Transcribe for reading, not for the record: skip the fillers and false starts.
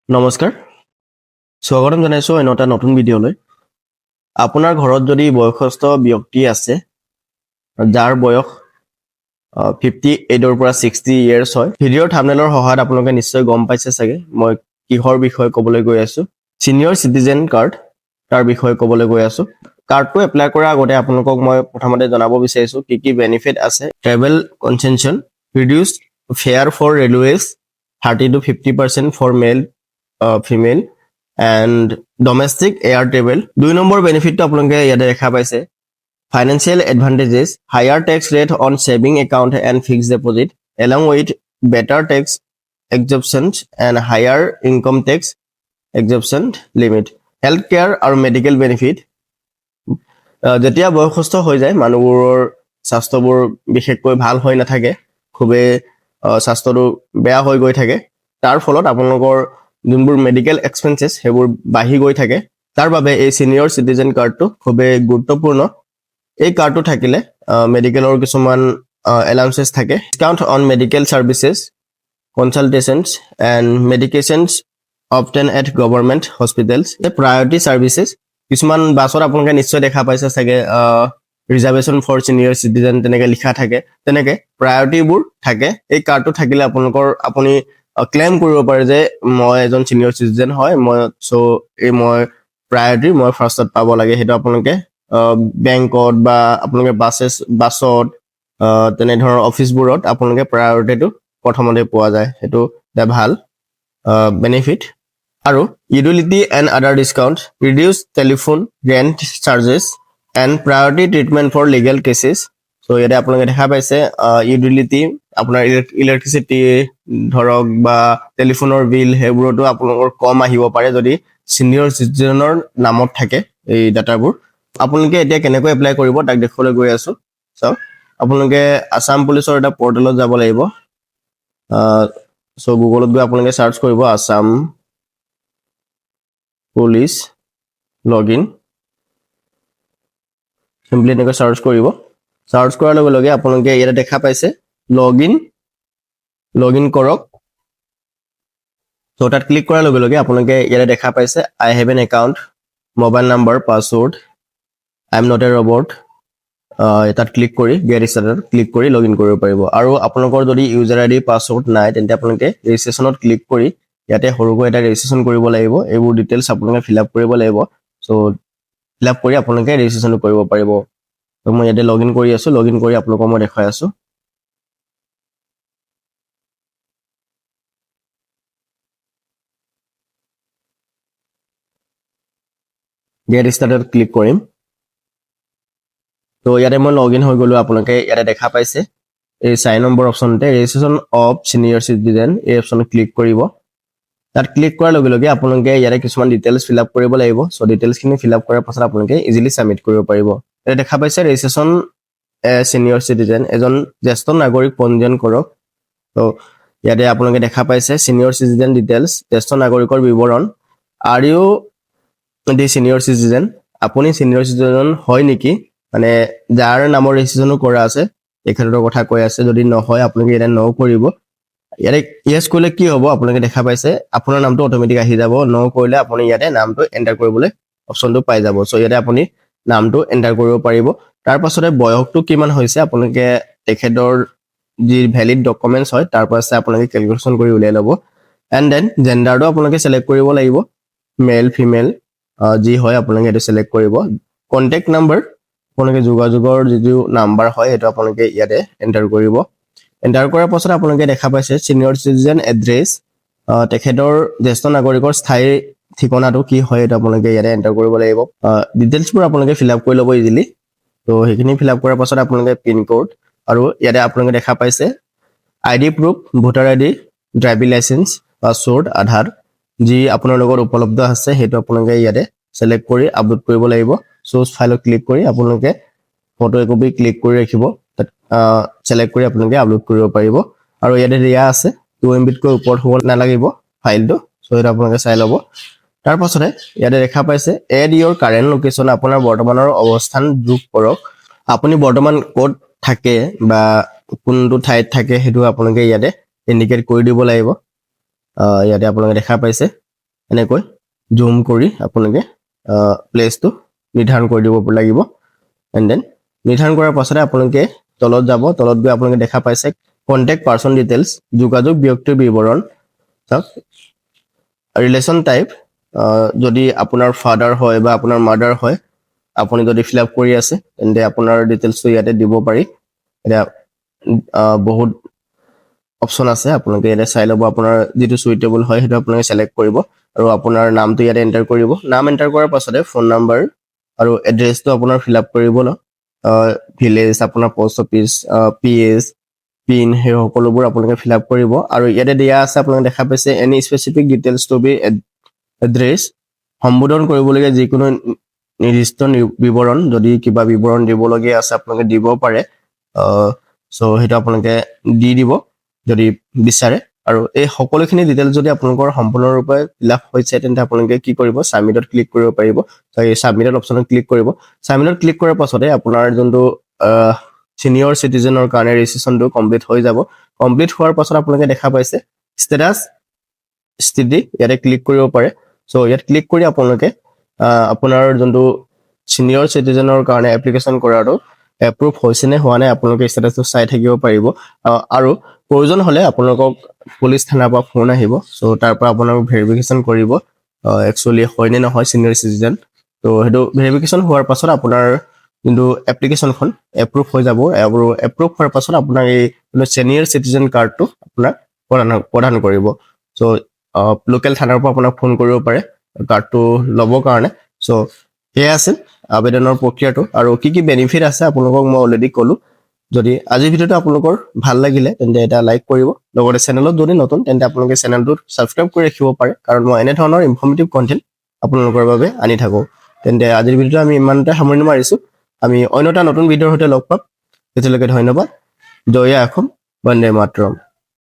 নমস্কাৰ স্বাগতম জনাইছো অন্য এটা নতুন ভিডিঅ'লৈ আপোনাৰ ঘৰত যদি বয়সস্থ ব্যক্তি আছে যাৰ বয়স 58 ৰ পৰা 60 ইয়াৰ্ছ হয় ভিডিঅ'ৰ থাম্বনেইলৰ সহায়ত আপোনালোকে নিশ্চয় গম পাইছে চাগে মই কিহৰ বিষয়ে ক'বলৈ গৈ আছো সিনিয়ৰ সিটিজেন কাৰ্ড তাৰ বিষয়ে ক'বলৈ গৈ আছো কাৰ্ডটো এপ্লাই কৰাৰ আগতে আপোনালোকক মই প্ৰথমতে জনাব বিচাৰিছো কি কি বেনিফিট আছে travel concession reduce fare for railways 30 to 50% for male female and domestic air travel 2 number বেনিফিটটো আপোনালোকে ইয়াতে দেখা পাইছে financial advantages higher tax rate on saving account and fixed deposit along with better tax exemptions and higher income tax exemption limit health care আৰু medical benefit যেতিয়া বয়সস্থ হৈ যায় মানুহবোৰৰ স্বাস্থ্যবোৰ বিশেষকৈ ভাল হৈ নাথাকে খুবে স্বাস্থ্যটো বেয়া হৈ গৈ থাকে তাৰ ফলত আপোনালোকৰ যোনবোৰ মেডিকেল এক্সপেন্সেছ হেবোৰ বাঢ়ি গৈ থাকে তাৰ বাবে এই সিনিয়ৰ সিটিজেন কাৰ্ডটো খুবে গুৰুত্বপূৰ্ণ এই কাৰ্ডটো থাকিলে মেডিকেলৰ কিছুমান এলাউন্সেছ থাকে discount on medical services consultations and medications obtain at government hospitals priority services কিছুমান বাছত আপোনালোকে নিশ্চয় দেখা পাইছে চাগে ৰিজাৰ্ভেশন ফৰ সিনিয়ৰ সিটিজেন তেনেকে লিখা থাকে তেনেকে প্ৰায়োৰিটিবোৰ থাকে এই কাৰ্ডটো থাকিলে আপোনালোকৰ আপুনি ক্লেম কৰিব পাৰে যে মই এজন সিনিয়ৰ সিটিজেন হয় মই সো এই মই প্ৰায়োৰিটি মই ফাৰ্ষ্টত পাব লাগে হেতু আপোনালোকে বেংকত বা আপোনালোকে বাছত তেনে ধৰণৰ অফিসবোৰত আপোনালোকে প্ৰায়োৰিটিটো প্ৰথমতে পোৱা যায় হেতু এটা ভাল বেনিফিট আৰু utility and other discount reduce telephone rent charges and priority treatment for legal cases so ইয়াতে আপোনালোকে দেখা পাইছে ইউটিলিটি আপোনাৰ ইলেক্ট্ৰিচিটি ধৰক বা টেলিফোনৰ বিল হেবোৰটো আপোনালোকৰ কম আহিব পাৰে যদি সিনিয়ৰ সিটিজেনৰ নামত থাকে এই ডাটাবোৰ আপোনালোকে এতিয়া কেনেকৈ এপ্লাই কৰিব তাক দেখলৈ গৈ আছো সো আপোনালোকে আসাম পুলিচৰ এটা পৰ্টেলত যাব লাগিব সো গুগলত গৈ আপোনালোকে সাৰ্চ কৰিব আসাম পুলিচ লগইন সিম্পলি এনেকৈ সাৰ্চ কৰিব সাৰ্চ কৰাৰ লগে লগে আপোনালোকে ইয়াতে দেখা পাইছে লগইন কৰক সো তাত ক্লিক কৰাৰ লগে লগে আপোনালোকে ইয়াতে দেখা পাইছে I have an account mobile number password I am not a robot তাত ক্লিক কৰি গেট ষ্টাৰ্টেড ক্লিক কৰি লগইন কৰিব পাৰিব আৰু আপোনালোকৰ যদি ইউজাৰ আইডি পাছৱৰ্ড নাই তেন্তে আপোনালোকে ৰেজিষ্ট্ৰেচনত ক্লিক কৰি ইয়াতে সৰুকৈ এটা ৰেজিষ্ট্ৰেচন কৰিব লাগিব এইবোৰ ডিটেইলছ আপোনালোকে ফিল আপ কৰিব লাগিব সো ফিল আপ কৰি আপোনালোকে ৰেজিষ্ট্ৰেচন কৰিব পাৰিব তো মই ইয়াতে লগইন কৰি আছো লগইন কৰি আপোনালোকক মই দেখাই আছো গেট ষ্টাৰ্টেড ক্লিক কৰিম তো ইয়াতে মই লগইন হৈ গলো আপোনালোকে ইয়াতে দেখা পাইছে এই 4 নম্বৰ অপচনতে ৰেজিষ্ট্ৰেচন অফ সিনিয়ৰ সিটিজেন এই অপচনত ক্লিক কৰিব তাত ক্লিক কৰাৰ লগে লগে আপোনালোকে ইয়াতে কিছুমান ডিটেইলছ ফিল আপ কৰিব লাগিব সো ডিটেইলছখিনি ফিল আপ কৰাৰ পাছত আপোনালোকে ইজিলি সাবমিট কৰিব পাৰিব এটা দেখা পাইছে ৰেজিষ্ট্ৰেচন সিনিয়ৰ সিটিজেন এজন জ্যেষ্ঠ নাগৰিক পঞ্জীয়ন কৰক তো ইয়াতে আপোনালোকে দেখা পাইছে সিনিয়ৰ সিটিজেন ডিটেইলছ জ্যেষ্ঠ নাগৰিকৰ বিৱৰণ আৰ ইউ দি সিনিয়ৰ সিটিজেন আপুনি সিনিয়ৰ সিটিজেন হয় নেকি মানে যাৰ নামৰ ৰেজিষ্ট্ৰেচনো কৰা আছে এখেতৰ কথা কৈ আছে যদি নহয় আপোনালোকে এটা ন কৰিব ইয়াতে ইয়েস কৰিলে কি হ'ব আপোনালোকে দেখা পাইছে আপোনাৰ নামটো অটোমেটিক আহি যাব ন কৰিলে আপুনি ইয়াতে নামটো এন্টাৰ কৰিবলৈ অপচনটো পাই যাব সো ইয়াতে আপুনি নামটো এন্টাৰ কৰিব পাৰিব তাৰ পাছতে বয়সটো কিমান হৈছে আপোনালোকে তেখেতৰ যি ভ্যালিড ডকুমেন্টস হয় তাৰ পাছতে আপোনালোকে ক্যালকুলেশন কৰি উলিয়াই ল'ব এন্ড দেন জেন্ডাৰটো আপোনালোকে সিলেক্ট কৰিব লাগিব মেল ফিমেল যি হয় আপোনালোকে এটা সিলেক্ট কৰিব কন্টাক্ট নাম্বাৰ আপোনালোকে যোগাযোগৰ যিটো নাম্বাৰ হয় এটা আপোনালোকে ইয়াতে এন্টাৰ কৰিব এন্টাৰ কৰাৰ পাছত আপোনালোকে দেখা পাইছে সিনিয়ৰ সিটিজেন এড্ৰেছ তেখেতৰ জ্যেষ্ঠ নাগৰিকৰ স্থায়ী ঠিকনাটো কি হয় এটা আপোনালোকে ইয়াতে এন্টাৰ কৰিব লাগিব ডিটেইলছবোৰ আপোনালোকে ফিল আপ কৰি ল'ব ইজিলি তো সেইখিনি ফিল আপ কৰাৰ পাছত আপোনালোকে পিন কোড আৰু ইয়াতে আপোনালোকে দেখা পাইছে ID proof voter ID driving licence password Aadhaar যি আপোনাৰ লগত উপলব্ধ আছে হেতু আপোনালোকে ইয়াতে সিলেক্ট কৰি আপলোড কৰিব লাগিব সোৰ্স ফাইলত ক্লিক কৰি আপোনালোকে ফটো একপি ক্লিক কৰি ৰাখিব তাত সিলেক্ট কৰি আপোনালোকে আপলোড কৰিব পাৰিব আৰু ইয়াতে দিয়া আছে 2 MB কৈ ওপৰত হ'ব নালাগিব ফাইলটো সো এটা আপোনালোকে চাই ল'ব তাৰ পাছতে ইয়াতে দেখা পাইছে এড ইওৰ কাৰেন্ট লোকেশন আপোনাৰ বৰ্তমানৰ অৱস্থান যোগ কৰক আপুনি বৰ্তমান ক'ত থাকে বা কোনটো ঠাইত থাকে হেতু আপোনালোকে ইয়াতে ইন্ডিকেট কৰি দিব লাগিব ইয়াতে আপোনালোকে দেখা পাইছে এনেকৈ জুম কৰি আপোনালোকে প্লেচটো নিৰ্ধাৰণ কৰি দিব লাগিব এণ্ড দেন নিৰ্ধাৰণ কৰাৰ পাছতে আপোনালোকে তলত যাব তলত গৈ আপোনালোকে দেখা পাইছে কণ্টেক্ট পাৰ্চন ডিটেইলছ যোগাযোগ ব্যক্তিৰ বিৱৰণ চাওক ৰিলেশ্যন টাইপ যদি আপোনাৰ ফাদাৰ হয় বা আপোনাৰ মাদাৰ হয় আপুনি যদি ফিল আপ কৰি আছে তেন্তে আপোনাৰ ডিটেইলছটো ইয়াতে দিব পাৰি এতিয়া বহুত অপশ্যন আছে আপোনালোকে ইয়াতে চাই ল'ব আপোনাৰ যিটো সুইটেবল হয় সেইটো আপোনালোকে চিলেক্ট কৰিব আৰু আপোনাৰ নামটো ইয়াতে এণ্টাৰ কৰিব নাম এণ্টাৰ কৰাৰ পাছতে ফোন নাম্বাৰ আৰু এড্ৰেছটো আপোনাৰ ফিল আপ কৰিব ভিলেজ আপোনাৰ পোষ্ট অফিচ PH পিন সেই সকলোবোৰ আপোনালোকে ফিল আপ কৰিব আৰু ইয়াতে দিয়া আছে আপোনালোকে দেখা পাইছে any specific details to be address সম্বোধন কৰিবলগীয়া যিকোনো নিৰ্দিষ্ট বিৱৰণ যদি কিবা বিৱৰণ দিবলগীয়া আছে আপোনালোকে দিব পাৰে চ' সেইটো আপোনালোকে দি দিব যদি বিচাৰে আৰু এই সকলোখিনি ডিটেইলছ যদি আপোনালোকৰ সম্পূৰ্ণৰূপে ফিল আপ হৈছে তেন্তে আপোনালোকে কি কৰিব সাবমিটত ক্লিক কৰিব পাৰিব এই সাবমিটত অপশ্যনত ক্লিক কৰিব সাবমিটত ক্লিক কৰাৰ পাছতে আপোনাৰ যোনটো সিনিয়ৰ সিটিজেনৰ কাৰণে ৰেজিষ্ট্ৰেচনটো কমপ্লিট হৈ যাব কমপ্লিট হোৱাৰ পাছত আপোনালোকে দেখা পাইছে ষ্টেটাছ স্থিতি ইয়াতে ক্লিক কৰিব পাৰে চ' ইয়াত ক্লিক কৰি আপোনালোকে আপোনাৰ যোনটো সিনিয়ৰ সিটিজেনৰ কাৰণে এপ্লিকেশ্যন কৰাটো এপ্ৰুভ হৈছে নে হোৱা নাই আপোনালোকে ষ্টেটাছটো চাই থাকিব পাৰিব আৰু প্ৰয়োজন হ'লে আপোনালোকক পুলিচ থানাৰ পৰা ফোন আহিব চ' তাৰ পৰা আপোনালোক ভেৰিফিকেশ্যন কৰিব একচুৱেলি হয় নে নহয় সিনিয়ৰ সিটিজেন তো সেইটো ভেৰিফিকেশ্যন হোৱাৰ পাছত আপোনাৰ কিন্তু এপ্লিকেশ্যনখন এপ্ৰুভ হৈ যাব আৰু এপ্ৰুভ হোৱাৰ পাছত আপোনাৰ এই সিনিয়ৰ সিটিজেন কাৰ্ডটো আপোনাক প্ৰদান কৰিব চ' লোকেল থানাৰ পৰা আপোনাক ফোন কৰিব পাৰে কাৰ্ডটো ল'বৰ কাৰণে চ' সেয়া আছিল আবেদনৰ প্ৰক্ৰিয়াটো আৰু কি কি বেনিফিট আছে আপোনালোকক মই অলৰেডি ক'লো যদি আজিৰ ভিডিঅ'টো আপোনালোকৰ ভাল লাগিলে তেন্তে এটা লাইক কৰিব লগতে চেনেলত যদি নতুন তেন্তে আপোনালোকে চেনেলটো ছাবস্ক্ৰাইব কৰি ৰাখিব পাৰে কাৰণ মই এনে ধৰণৰ ইনফৰ্মেটিভ কণ্টেণ্ট আপোনালোকৰ বাবে আনি থাকোঁ তেন্তে আজিৰ ভিডিঅ'টো আমি ইমানতে সামৰণি মাৰিছোঁ আমি অন্য এটা নতুন ভিডিঅ'ৰ সৈতে লগ পাম তেতিয়ালৈকে ধন্যবাদ জয় অসম বন্দে মাতৰম